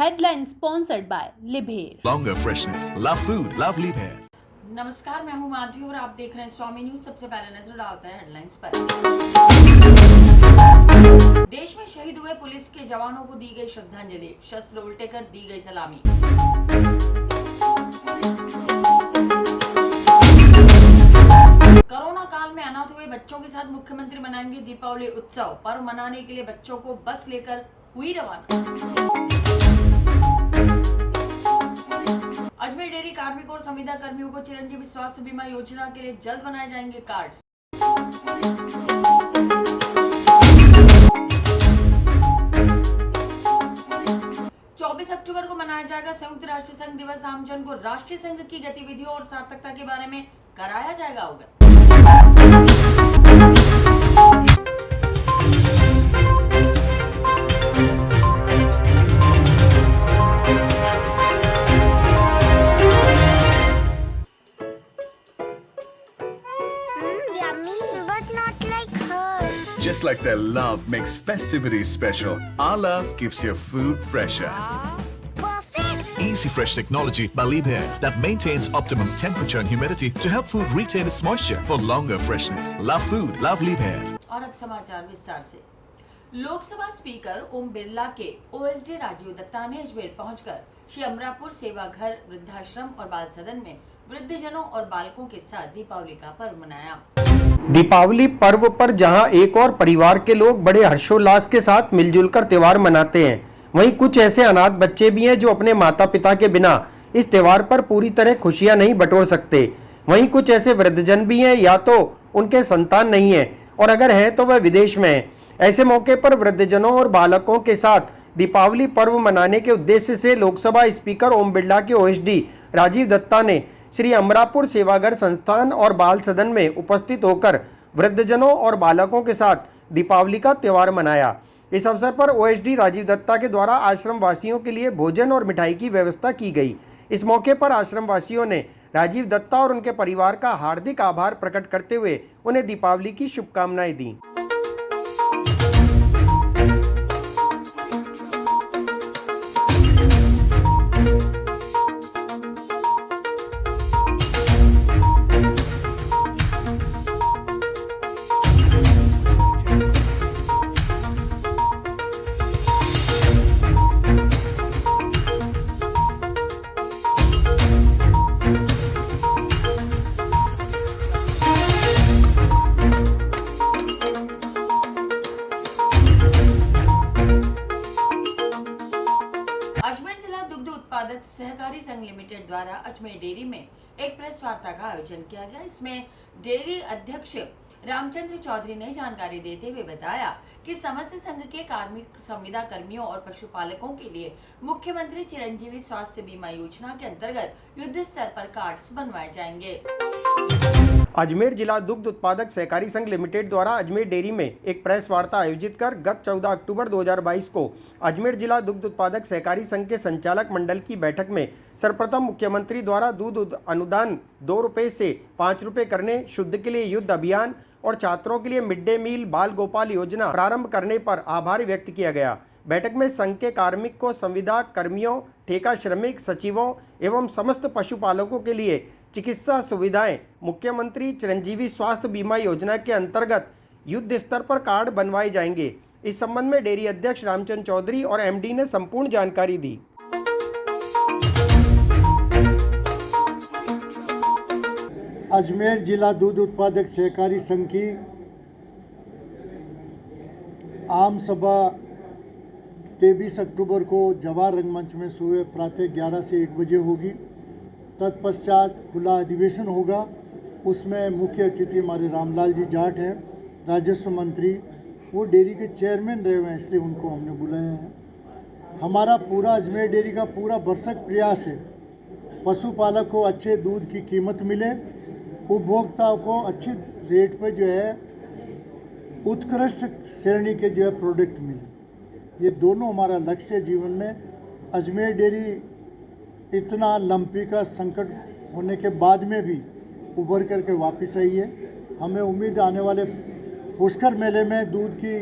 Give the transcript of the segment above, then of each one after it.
Headline sponsored by लिबहेर। Longer freshness, love food, love Liebherr. नमस्कार, मैं हूं माधवी और आप देख रहे हैं स्वामी न्यूज। सबसे पहले नजर डालते हैं हेडलाइंस पर। देश में शहीद हुए पुलिस के जवानों को दी गई श्रद्धांजलि, शस्त्र उल्टे कर दी गई सलामी। कोरोना काल में अनाथ हुए बच्चों के साथ मुख्यमंत्री मनाएंगे दीपावली उत्सव। पर्व मनाने के लिए बच्चों को बस लेकर हुई रवाना। अजमेर डेयरी कार्मिकों और संविदा कर्मियों को चिरंजीवी स्वास्थ्य बीमा योजना के लिए जल्द बनाए जाएंगे कार्ड्स। अक्टूबर को मनाया जाएगा संयुक्त राष्ट्र संघ दिवस। आमजन को राष्ट्रीय संघ की गतिविधियों और सार्थकता के बारे में कराया जाएगा अवगत। Just like their love makes festivities special, our love keeps your food fresher. Perfect! Easy Fresh technology by Liebherr that maintains optimum temperature and humidity to help food retain its moisture for longer freshness. Love food, love Liebherr. और अब समाचार विस्तार से। Lok Sabha speaker Om Birla के OSD Rajiv Dutta ने अजमेर पहुंचकर श्री अमरापुर सेवा घर, वृद्धाश्रम और बाल सदन में वृद्धजनों और बालकों के साथ दीपावली का पर्व मनाया। दीपावली पर्व पर जहां एक और परिवार के लोग बड़े हर्षोल्लास के साथ मिलजुल कर त्योहार मनाते हैं, वहीं कुछ ऐसे अनाथ बच्चे भी हैं जो अपने माता पिता के बिना इस त्योहार पर पूरी तरह खुशियां नहीं बटोर सकते। वहीं कुछ ऐसे वृद्धजन भी हैं या तो उनके संतान नहीं है और अगर है तो वह विदेश में है। ऐसे मौके पर वृद्धजनों और बालकों के साथ दीपावली पर्व मनाने के उद्देश्य से लोकसभा स्पीकर ओम बिरला के ओएसडी राजीव दत्ता ने श्री अमरापुर सेवाघर संस्थान और बाल सदन में उपस्थित होकर वृद्धजनों और बालकों के साथ दीपावली का त्यौहार मनाया। इस अवसर पर ओएसडी राजीव दत्ता के द्वारा आश्रम वासियों के लिए भोजन और मिठाई की व्यवस्था की गई। इस मौके पर आश्रम वासियों ने राजीव दत्ता और उनके परिवार का हार्दिक आभार प्रकट करते हुए उन्हें दीपावली की शुभकामनाएं दी। अजमेर जिला दुग्ध उत्पादक सहकारी संघ लिमिटेड द्वारा अजमेर डेयरी में एक प्रेस वार्ता का आयोजन किया गया। इसमें डेयरी अध्यक्ष रामचंद्र चौधरी ने जानकारी देते हुए बताया कि समस्त संघ के कार्मिक, संविदा कर्मियों और पशुपालकों के लिए मुख्यमंत्री चिरंजीवी स्वास्थ्य बीमा योजना के अंतर्गत युद्ध स्तर पर कार्ड्स बनवाए जाएंगे। अजमेर जिला दुग्ध उत्पादक सहकारी संघ लिमिटेड द्वारा अजमेर डेयरी में एक प्रेस वार्ता आयोजित कर गत 14 अक्टूबर 2022 को अजमेर जिला दुग्ध उत्पादक सहकारी संघ के संचालक मंडल की बैठक में सर्वप्रथम मुख्यमंत्री द्वारा दूध अनुदान 2 रुपये से 5 रुपये करने, शुद्ध के लिए युद्ध अभियान और छात्रों के लिए मिड डे मील, बाल गोपाल योजना प्रारंभ करने पर आभार व्यक्त किया गया। बैठक में संघ के कार्मिक को संविदा कर्मियों, ठेका श्रमिक, सचिवों एवं समस्त पशुपालकों के लिए चिकित्सा सुविधाएं मुख्यमंत्री चिरंजीवी स्वास्थ्य बीमा योजना के अंतर्गत युद्ध स्तर पर कार्ड बनवाए जाएंगे। इस संबंध में डेयरी अध्यक्ष रामचंद्र चौधरी और एमडी ने संपूर्ण जानकारी दी। अजमेर जिला दूध उत्पादक सहकारी संघ की आम सभा 23 अक्टूबर को जवाहर रंगमंच में सुबह प्रातः 11 से 1 बजे होगी। तत्पश्चात खुला अधिवेशन होगा। उसमें मुख्य अतिथि हमारे रामलाल जी जाट हैं, राजस्व मंत्री। वो डेयरी के चेयरमैन रहे हुए हैं, इसलिए उनको हमने बुलाया है। हमारा पूरा अजमेर डेयरी का पूरा भरसक प्रयास है पशुपालक को अच्छे दूध की कीमत मिले, उपभोक्ताओं को अच्छे रेट पर जो है उत्कृष्ट श्रेणी के जो है प्रोडक्ट मिले। ये दोनों हमारा लक्ष्य है जीवन में। अजमेर डेयरी इतना लंपी का संकट होने के बाद में भी उभर करके वापस आई है। हमें उम्मीद आने वाले पुष्कर मेले में दूध की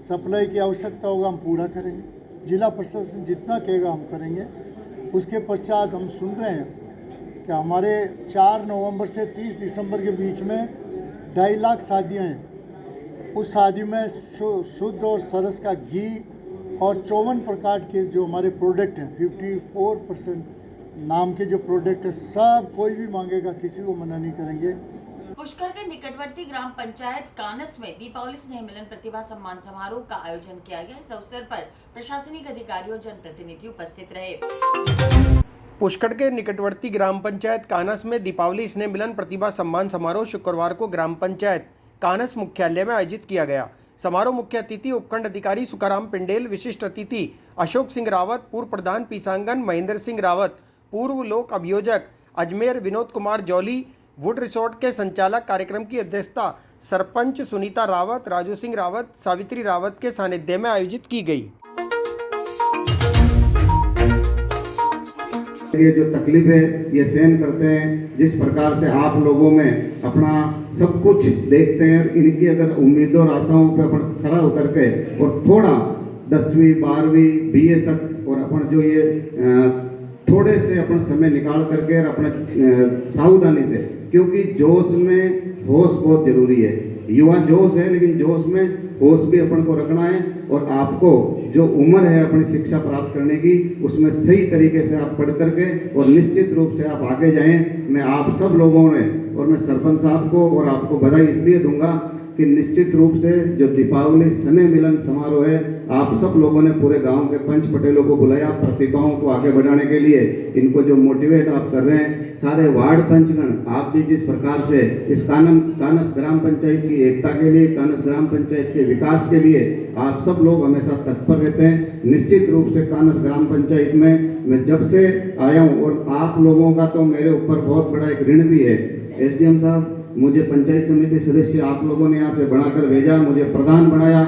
सप्लाई की आवश्यकता होगा, हम पूरा करेंगे। जिला प्रशासन जितना कहेगा हम करेंगे। उसके पश्चात हम सुन रहे हैं कि हमारे 4 नवंबर से 30 दिसंबर के बीच में 2.5 लाख शादियाँ हैं। उस शादी में शुद्ध और सरस का घी और 54 प्रकार के जो हमारे प्रोडक्ट हैं, 54% नाम के जो प्रोडक्ट है, सब कोई भी मांगेगा, किसी को मना नहीं करेंगे। पुष्कर के निकटवर्ती ग्राम पंचायत कानस में दीपावली स्नेह मिलन प्रतिभा सम्मान समारोह का आयोजन किया गया। इस अवसर पर प्रशासनिक अधिकारी और जनप्रतिनिधि उपस्थित रहे। पुष्कर के निकटवर्ती ग्राम पंचायत कानस में दीपावली स्नेह मिलन प्रतिभा सम्मान समारोह शुक्रवार को ग्राम पंचायत कानस मुख्यालय में आयोजित किया गया। समारोह मुख्य अतिथि उपखंड अधिकारी सुखाराम पिंडेल, विशिष्ट अतिथि अशोक सिंह रावत, पूर्व प्रधान पीसांगन महेंद्र सिंह रावत, पूर्व लोक अभियोजक अजमेर विनोद कुमार जौली, वुड रिसोर्ट के संचालक कार्यक्रम की अध्यक्षता सरपंच सुनीता रावत, राजू सिंह रावत, सावित्री रावत के सानिध्य में आयोजित की गई। ये जो तकलीफ है ये सहन करते हैं। जिस प्रकार से आप लोगों में अपना सब कुछ देखते हैं, इनकी अगर उम्मीदों और आशाओं पे अपन खरा उतर के और थोड़ा 10वीं 12वीं BA तक और अपन जो ये थोड़े से अपन समय निकाल करके और अपने सावधानी से, क्योंकि जोश में होश बहुत जरूरी है। युवा जोश है, लेकिन जोश में होश भी अपन को रखना है। और आपको जो उम्र है अपनी शिक्षा प्राप्त करने की, उसमें सही तरीके से आप पढ़ करके और निश्चित रूप से आप आगे जाएं। मैं आप सब लोगों ने और मैं सरपंच साहब को और आपको बधाई इसलिए दूंगा कि निश्चित रूप से जो दीपावली स्नेह मिलन समारोह है, आप सब लोगों ने पूरे गांव के पंच पटेलों को बुलाया प्रतिभाओं को आगे बढ़ाने के लिए। इनको जो मोटिवेट आप कर रहे हैं, सारे वार्ड पंचगण आप भी जिस प्रकार से इस कानस ग्राम पंचायत की एकता के लिए, कानस ग्राम पंचायत के विकास के लिए आप सब लोग हमेशा तत्पर रहते हैं। निश्चित रूप से कानस ग्राम पंचायत में मैं जब से आया हूँ और आप लोगों का तो मेरे ऊपर बहुत बड़ा एक ऋण भी है। SDM साहब, मुझे पंचायत समिति सदस्य आप लोगों ने यहाँ से बनाकर भेजा, मुझे प्रधान बनाया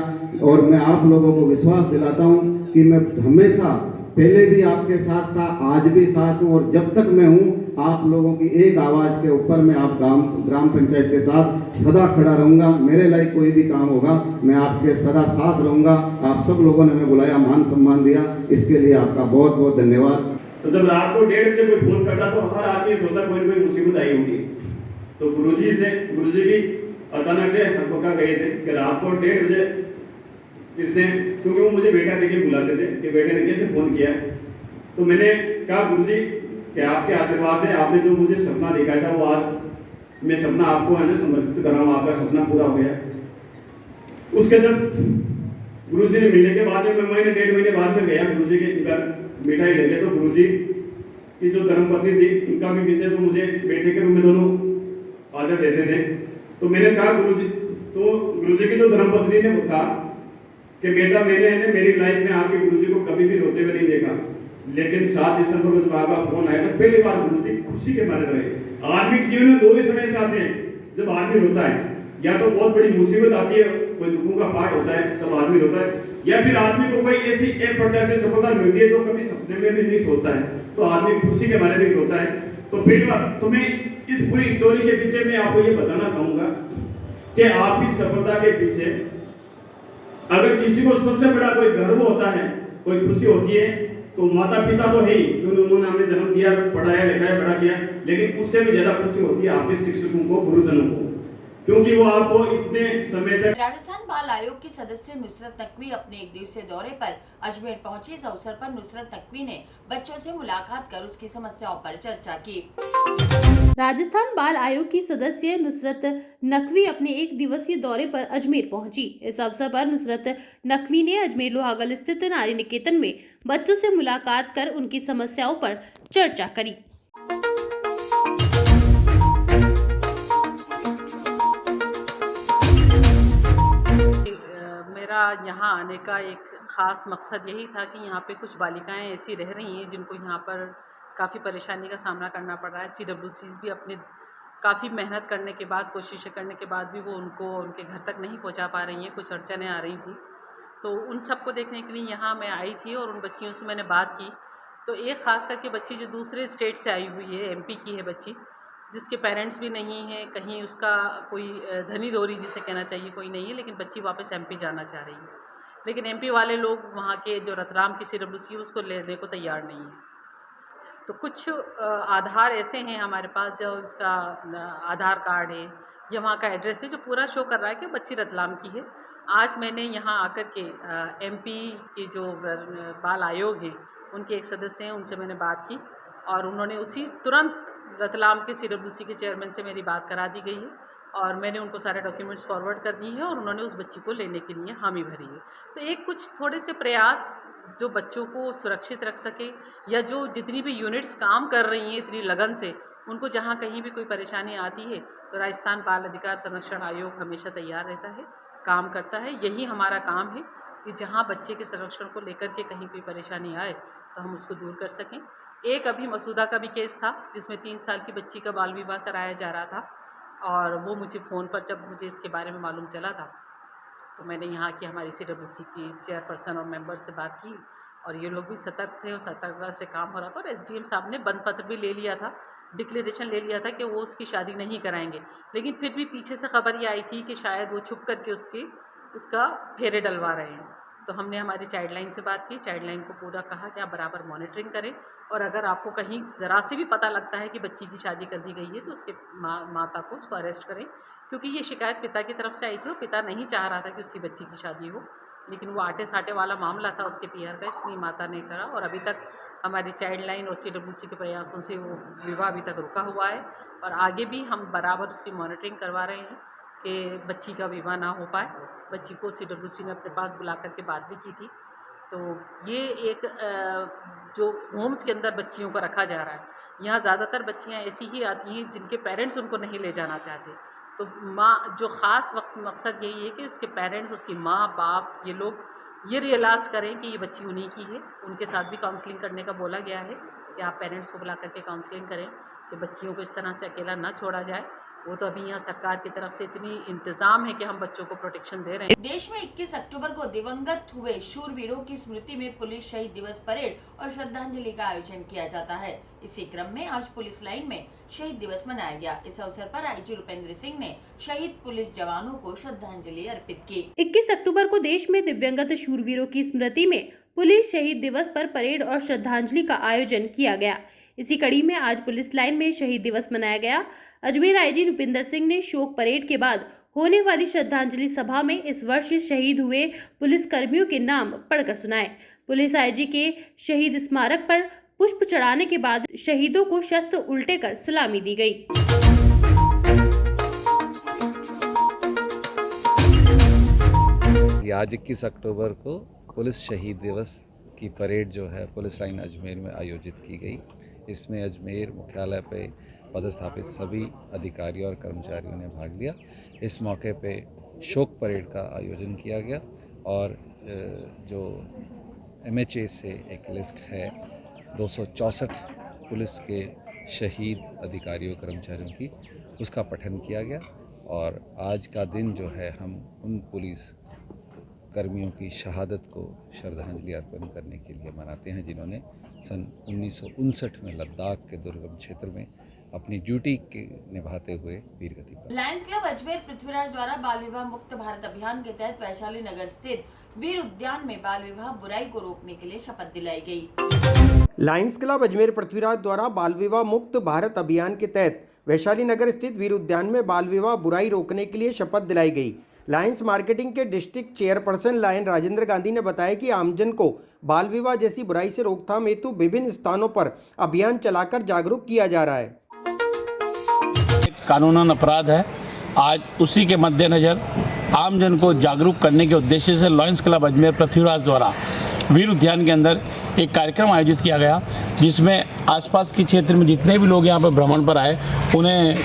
और मैं आप लोगों को विश्वास दिलाता हूँ कि मैं हमेशा पहले भी आपके साथ था, आज भी साथ हूँ और जब तक मैं हूँ आप लोगों की एक आवाज़ के ऊपर मैं आप ग्राम पंचायत के साथ सदा खड़ा रहूँगा। मेरे लायक कोई भी काम होगा मैं आपके सदा साथ रहूँगा। आप सब लोगों ने हमें बुलाया, मान सम्मान दिया, इसके लिए आपका बहुत बहुत धन्यवाद। तो जब रात को 1:30 बजे कोई फोन करता तो हर आदमी सोचता कोई ना कोई मुसीबत आई होगी। तो गुरुजी भी अचानक से हकबका गए थे कि रात को 1:30 बजे इसने, क्योंकि वो मुझे बेटा देके बुलाते थे कि बेटे ने कैसे फोन किया, तो मैंने कहा गुरुजी कि आपके आशीर्वाद से आपने जो मुझे सपना दिखाया था वो आज मैं सपना आपको है ना समर्पित कर रहा हूँ, आपका सपना पूरा हो गया। उसके जब गुरुजी ने मिलने के बाद में मैं 1.5 महीने बाद में गया गुरुजी के घर मिठाई लेके, तो गुरुजी की जो धर्मपत्नी थी उनका भी विशेष मुझे बेटे के रूप में दोनों आदर देते थे। तो मैंने कहा गुरुजी की जो धर्मपत्नी ने कहा कि बेटा मैंने मेरी लाइफ में आपके गुरुजी को कभी भी रोते हुए नहीं देखा, लेकिन 7 दिसंबर को जब आपका फोन आया तो पहली बार गुरुजी खुशी के मारे रहे। आदमी के जीवन में 2 ही समय आते हैं जब आदमी रोता है, या तो बहुत बड़ी मुसीबत आती है, कोई दुखों का पाठ होता है तब आदमी रोता है, या फिर आदमी को कोई ऐसी एक प्रकार से सफलता मिलती है जो कभी सपने में भी नहीं सोचता है, तो आदमी खुशी के मारे भी रोता है। तो पहली बार तो मैं इस पूरी स्टोरी के पीछे मैं आपको ये बताना चाहूंगा कि आपकी सफलता के पीछे अगर किसी को सबसे बड़ा कोई गर्व होता है, कोई खुशी होती है, तो माता पिता तो है ही, क्योंकि उन्होंने हमें जन्म दिया, पढ़ाया लिखाया बड़ा किया, लेकिन उससे भी ज्यादा खुशी होती है आपके शिक्षकों को, गुरुजनों को, क्योंकि वो आपको इतने समय तक। राजस्थान बाल आयोग की सदस्य नुसरत नकवी अपने 1 दिवसीय दौरे पर अजमेर पहुंची। इस अवसर पर नुसरत नकवी ने बच्चों से मुलाकात कर उसकी समस्याओं पर चर्चा की। राजस्थान बाल आयोग की सदस्य नुसरत नकवी अपने 1 दिवसीय दौरे पर अजमेर पहुंची। इस अवसर पर नुसरत नकवी ने अजमेर लोहागल स्थित नारी निकेतन में बच्चों से मुलाकात कर उनकी समस्याओं पर चर्चा करी। मेरा यहाँ आने का एक ख़ास मकसद यही था कि यहाँ पे कुछ बालिकाएं ऐसी रह रही हैं जिनको यहाँ पर काफ़ी परेशानी का सामना करना पड़ रहा है। CWCs भी अपने काफ़ी मेहनत करने के बाद, कोशिशें करने के बाद भी वो उनको उनके घर तक नहीं पहुँचा पा रही हैं, कुछ अड़चनें आ रही थी। तो उन सबको देखने के लिए यहाँ मैं आई थी और उन बच्चियों से मैंने बात की। तो एक ख़ास करके बच्ची जो दूसरे स्टेट से आई हुई है, MP की है बच्ची, जिसके पेरेंट्स भी नहीं हैं, कहीं उसका कोई धनी दोरी जिसे कहना चाहिए कोई नहीं है, लेकिन बच्ची वापस MP जाना चाह रही है। लेकिन एमपी वाले लोग वहाँ के जो रतलाम की CWC है उसको लेने को तैयार नहीं है। तो कुछ आधार ऐसे हैं हमारे पास, जो उसका आधार कार्ड है या वहाँ का एड्रेस है जो पूरा शो कर रहा है कि बच्ची रतलाम की है। आज मैंने यहाँ आकर के MP के जो बाल आयोग हैं उनके एक सदस्य हैं, उनसे मैंने बात की और उन्होंने उसी तुरंत रतलाम के CWC के चेयरमैन से मेरी बात करा दी गई है और मैंने उनको सारे डॉक्यूमेंट्स फॉरवर्ड कर दिए हैं और उन्होंने उस बच्ची को लेने के लिए हामी भरी है। तो एक कुछ थोड़े से प्रयास जो बच्चों को सुरक्षित रख सके, या जो जितनी भी यूनिट्स काम कर रही हैं इतनी लगन से, उनको जहाँ कहीं भी कोई परेशानी आती है तो राजस्थान बाल अधिकार संरक्षण आयोग हमेशा तैयार रहता है, काम करता है। यही हमारा काम है कि जहाँ बच्चे के संरक्षण को लेकर के कहीं कोई परेशानी आए तो हम उसको दूर कर सकें। एक अभी मसूदा का भी केस था जिसमें 3 साल की बच्ची का बाल विवाह कराया जा रहा था और वो मुझे फ़ोन पर जब मुझे इसके बारे में मालूम चला था तो मैंने यहाँ की हमारी CWC की चेयरपर्सन और मेंबर से बात की और ये लोग भी सतर्क थे और सतर्कता से काम हो रहा था और SDM साहब ने बंद पत्र भी ले लिया था, डिक्लेरेशन ले लिया था कि वो उसकी शादी नहीं कराएंगे। लेकिन फिर भी पीछे से खबर ये आई थी कि शायद वो छुप करके उसका फेरे डलवा रहे हैं। तो हमने हमारी चाइल्ड लाइन से बात की, चाइल्ड लाइन को पूरा कहा कि आप बराबर मॉनिटरिंग करें और अगर आपको कहीं ज़रा से भी पता लगता है कि बच्ची की शादी कर दी गई है तो उसके माता को उसको अरेस्ट करें, क्योंकि ये शिकायत पिता की तरफ से आई थी और पिता नहीं चाह रहा था कि उसकी बच्ची की शादी हो, लेकिन वो आटे साटे वाला मामला था उसके PR का, इसलिए माता ने करा और अभी तक हमारी चाइल्ड लाइन और CWC के प्रयासों से वो विवाह अभी तक रुका हुआ है और आगे भी हम बराबर उसकी मॉनिटरिंग करवा रहे हैं कि बच्ची का विवाह ना हो पाए। बच्ची को CWC ने अपने पास बुला करके बात भी की थी। तो ये एक जो होम्स के अंदर बच्चियों को रखा जा रहा है, यहाँ ज़्यादातर बच्चियाँ ऐसी ही आती हैं जिनके पेरेंट्स उनको नहीं ले जाना चाहते। तो माँ जो ख़ास मकसद यही है कि उसके पेरेंट्स, उसकी माँ बाप, ये लोग ये रियलाइज़ करें कि ये बच्ची उन्हीं की है। उनके साथ भी काउंसलिंग करने का बोला गया है कि आप पेरेंट्स को बुला करके काउंसलिंग करें कि बच्चियों को इस तरह से अकेला ना छोड़ा जाए। वो तो अभी यहाँ सरकार की तरफ से इतनी इंतज़ाम है कि हम बच्चों को प्रोटेक्शन दे रहे हैं। देश में 21 अक्टूबर को दिवंगत हुए शूरवीरों की स्मृति में पुलिस शहीद दिवस परेड और श्रद्धांजलि का आयोजन किया जाता है। इसी क्रम में आज पुलिस लाइन में शहीद दिवस मनाया गया। इस अवसर पर IG रुपेंद्र सिंह ने शहीद पुलिस जवानों को श्रद्धांजलि अर्पित की। 21 अक्टूबर को देश में दिव्यांगत शूरवीरों की स्मृति में पुलिस शहीद दिवस पर परेड और श्रद्धांजलि का आयोजन किया गया। इसी कड़ी में आज पुलिस लाइन में शहीद दिवस मनाया गया। अजमेर IG रुपिंदर सिंह ने शोक परेड के बाद होने वाली श्रद्धांजलि सभा में इस वर्ष शहीद हुए पुलिस कर्मियों के नाम पढ़कर सुनाए। पुलिस IG के शहीद स्मारक पर पुष्प चढ़ाने के बाद शहीदों को शस्त्र उल्टे कर सलामी दी गई। आज 21 अक्टूबर को पुलिस शहीद दिवस की परेड जो है पुलिस लाइन अजमेर में आयोजित की गई। इसमें अजमेर मुख्यालय पे पदस्थापित सभी अधिकारियों और कर्मचारियों ने भाग लिया। इस मौके पे शोक परेड का आयोजन किया गया और जो MHA से एक लिस्ट है 264 पुलिस के शहीद अधिकारियों कर्मचारियों की, उसका पठन किया गया और आज का दिन जो है हम उन पुलिस कर्मियों की शहादत को श्रद्धांजलि अर्पण करने के लिए मनाते हैं जिन्होंने सन 1959 में लद्दाख के दुर्गम क्षेत्र में अपनी ड्यूटी के निभाते हुए वीरगति पाई। लायंस क्लब अजमेर पृथ्वीराज द्वारा बाल विवाह मुक्त भारत अभियान के तहत वैशाली नगर स्थित वीर उद्यान में बाल विवाह बुराई को रोकने के लिए शपथ दिलाई गई। लायंस क्लब अजमेर पृथ्वीराज द्वारा बाल विवाह मुक्त भारत अभियान के तहत वैशाली नगर स्थित वीर उद्यान में बाल विवाह बुराई रोकने के लिए शपथ दिलाई गई। लायंस मार्केटिंग के district chairperson Lion Rajendra Gandhi ने बताया कि आमजन को बाल विवाह जैसी बुराई से रोकथाम हेतु विभिन्न स्थानों पर अभियान चलाकर जागरूक किया जा रहा है। कानूनन अपराध है। आज उसी के मद्देनजर आमजन को जागरूक करने के उद्देश्य से लायंस क्लब अजमेर पृथ्वीराज द्वारा वीर उद्यान के अंदर एक कार्यक्रम आयोजित किया गया, जिसमें आसपास के क्षेत्र में जितने भी लोग यहाँ पर भ्रमण पर आए उन्हें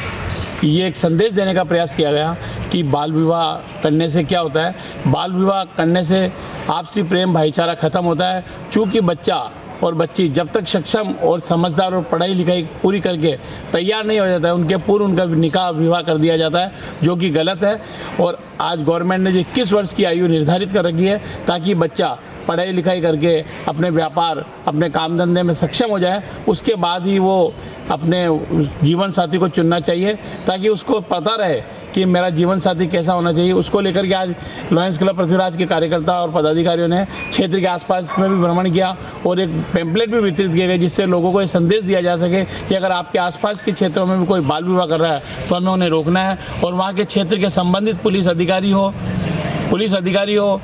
ये एक संदेश देने का प्रयास किया गया कि बाल विवाह करने से क्या होता है। बाल विवाह करने से आपसी प्रेम भाईचारा खत्म होता है। चूँकि बच्चा और बच्ची जब तक सक्षम और समझदार और पढ़ाई लिखाई पूरी करके तैयार नहीं हो जाता है, उनके पूर्व उनका निकाह विवाह कर दिया जाता है, जो कि गलत है। और आज गवर्नमेंट ने 21 वर्ष की आयु निर्धारित कर रखी है ताकि बच्चा पढ़ाई लिखाई करके अपने व्यापार, अपने काम धंधे में सक्षम हो जाए। उसके बाद ही वो अपने जीवन साथी को चुनना चाहिए ताकि उसको पता रहे कि मेरा जीवन साथी कैसा होना चाहिए, उसको लेकर के आज लॉयंस क्लब पृथ्वीराज के कार्यकर्ता और पदाधिकारियों ने क्षेत्र के आसपास में भी भ्रमण किया और एक पैम्पलेट भी वितरित किए गए, जिससे लोगों को ये संदेश दिया जा सके कि अगर आपके आसपास के क्षेत्रों में भी कोई बाल विवाह कर रहा है तो हमें उन्हें रोकना है। और वहाँ के क्षेत्र के संबंधित पुलिस अधिकारी हो,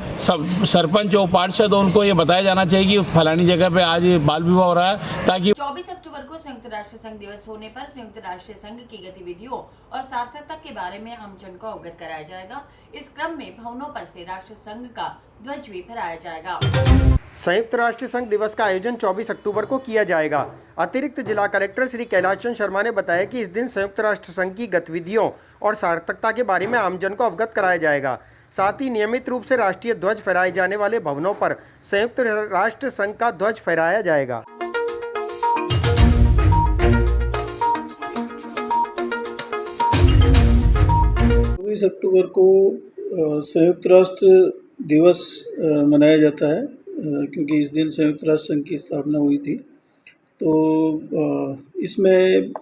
सरपंच हो, पार्षद हो, उनको ये बताया जाना चाहिए कि फलानी जगह पे आज बाल विवाह हो रहा है, ताकि 24 अक्टूबर को संयुक्त राष्ट्र संघ दिवस होने पर संयुक्त राष्ट्र संघ की गतिविधियों और सार्थकता के बारे में आमजन को अवगत कराया जाएगा। इस क्रम में भवनों पर से राष्ट्र संघ का ध्वज भी फहराया जाएगा। संयुक्त राष्ट्र संघ दिवस का आयोजन 24 अक्टूबर को किया जाएगा। अतिरिक्त जिला कलेक्टर श्री कैलाश चंद्र शर्मा ने बताया कि इस दिन संयुक्त राष्ट्र संघ की गतिविधियों और सार्थकता के बारे में आमजन को अवगत कराया जाएगा। साथ ही नियमित रूप से राष्ट्रीय ध्वज फहराए जाने वाले भवनों पर संयुक्त राष्ट्र संघ का ध्वज फहराया जाएगा। 24 अक्टूबर को संयुक्त राष्ट्र दिवस मनाया जाता है, क्योंकि इस दिन संयुक्त राष्ट्र संघ की स्थापना हुई थी। तो इसमें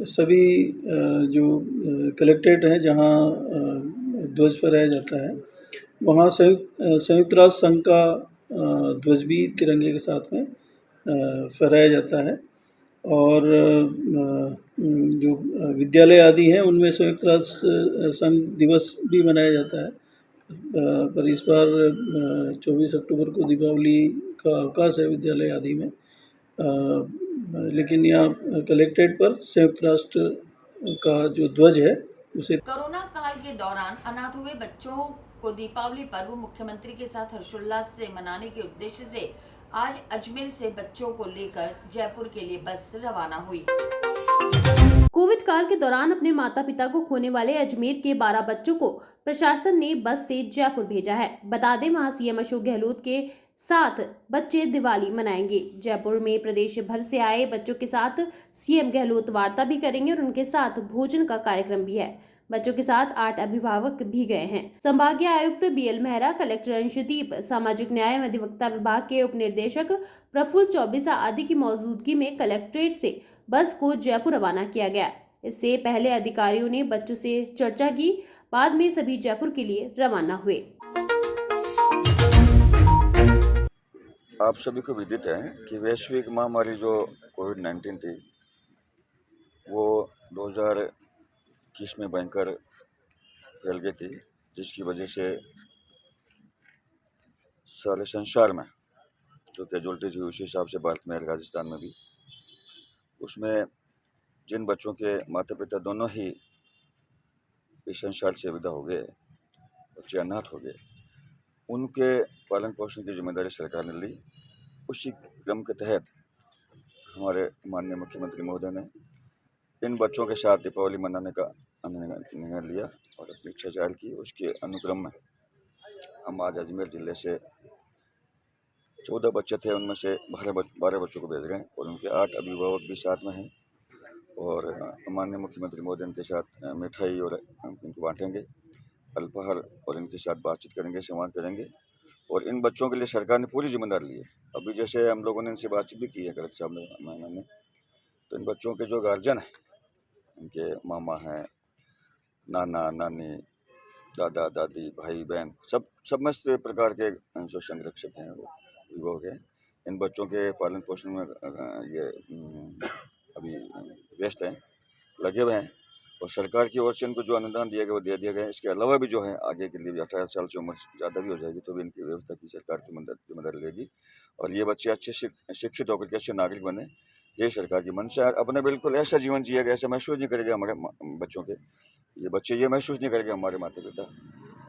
सभी जो कलेक्ट्रेट हैं जहां ध्वज फहराया जाता है, वहां संयुक्त राष्ट्र संघ का ध्वज भी तिरंगे के साथ में फहराया जाता है। और जो विद्यालय आदि हैं उनमें संयुक्त राष्ट्र संघ दिवस भी मनाया जाता है। पर इस बार 24 अक्टूबर को दीपावली का अवकाश है विद्यालय आदि में, लेकिन यहाँ कलेक्ट्रेट पर संयुक्त राष्ट्र का जो ध्वज है उसे कोरोना काल के दौरान अनाथ हुए बच्चों को दीपावली पर्व मुख्यमंत्री के साथ हर्षोल्लास से मनाने के उद्देश्य से आज अजमेर से बच्चों को लेकर जयपुर के लिए बस रवाना हुई। कोविड काल के दौरान अपने माता पिता को खोने वाले अजमेर के 12 बच्चों को प्रशासन ने बस से जयपुर भेजा है। बता दें, वहां सीएम अशोक गहलोत के साथ बच्चे दिवाली मनाएंगे। जयपुर में प्रदेश भर से आए बच्चों के साथ सीएम गहलोत वार्ता भी करेंगे और उनके साथ भोजन का कार्यक्रम भी है। बच्चों के साथ 8 अभिभावक भी गए हैं। संभागीय आयुक्त बीएल मेहरा, कलेक्टर अंशदीप, सामाजिक न्याय एवं अधिवक्ता विभाग के उप निदेशक प्रफुल्ल चौबीसा आदि की मौजूदगी में कलेक्ट्रेट से बस को जयपुर रवाना किया गया। इससे पहले अधिकारियों ने बच्चों से चर्चा की, बाद में सभी जयपुर के लिए रवाना हुए। आप सभी को विदित है कि वैश्विक महामारी जो कोविड-19 थी वो 2021 में भयंकर फैल गई थी, जिसकी वजह से सारे संसार में जो कैजुअलिटीज हुई उसी हिसाब से भारत में राजस्थान में भी, उसमें जिन बच्चों के माता पिता दोनों ही इस संसार से विदा हो गए, बच्चे अनाथ हो गए, उनके पालन पोषण की जिम्मेदारी सरकार ने ली। उसी क्रम के तहत हमारे माननीय मुख्यमंत्री महोदय ने इन बच्चों के साथ दीपावली मनाने का निर्णय लिया और अपनी इच्छा जाहिर की। उसके अनुक्रम में हम आज अजमेर ज़िले से 14 बच्चे थे, उनमें से 12 बच्चों को भेज रहे हैं और उनके 8 अभिभावक भी साथ में हैं। और माननीय मुख्यमंत्री महोदय इनके साथ मिठाई और इनको बांटेंगे, अल्पाहार और इनके साथ बातचीत करेंगे, संवाद करेंगे। और इन बच्चों के लिए सरकार ने पूरी जिम्मेदारी ली है। अभी जैसे हम लोगों ने इनसे बातचीत भी की है कलेक्टर साहब ने, तो इन बच्चों के जो गार्जियन हैं, इनके मामा हैं, नाना नानी, दादा दादी, भाई बहन, सब समस्त प्रकार के जो संरक्षक हैं, अभिभावक हैं, इन बच्चों के पालन पोषण में ये अभी व्यस्त हैं, लगे हुए हैं। और सरकार की ओर से इनको जो अनुदान दिया गया वो दे दिया गया है। इसके अलावा भी जो है आगे के लिए भी 18 साल से उम्र ज़्यादा भी हो जाएगी तो भी इनकी व्यवस्था की सरकार की जिम्मेदारी लेगी। और ये बच्चे अच्छे शिक्षित होकर के अच्छे नागरिक बने, ये सरकार की मंशा है। अपने बिल्कुल ऐसा जीवन जिएगा, ऐसा महसूस नहीं करेगा हमारे बच्चों के, ये बच्चे ये महसूस नहीं करेंगे हमारे माता पिता।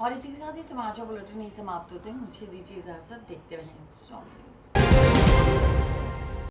और इसी के साथ ही समाचार बुलेटिन नहीं समाप्त होते, मुझे दीजिए इजाजत, देखते रहें स्वामी।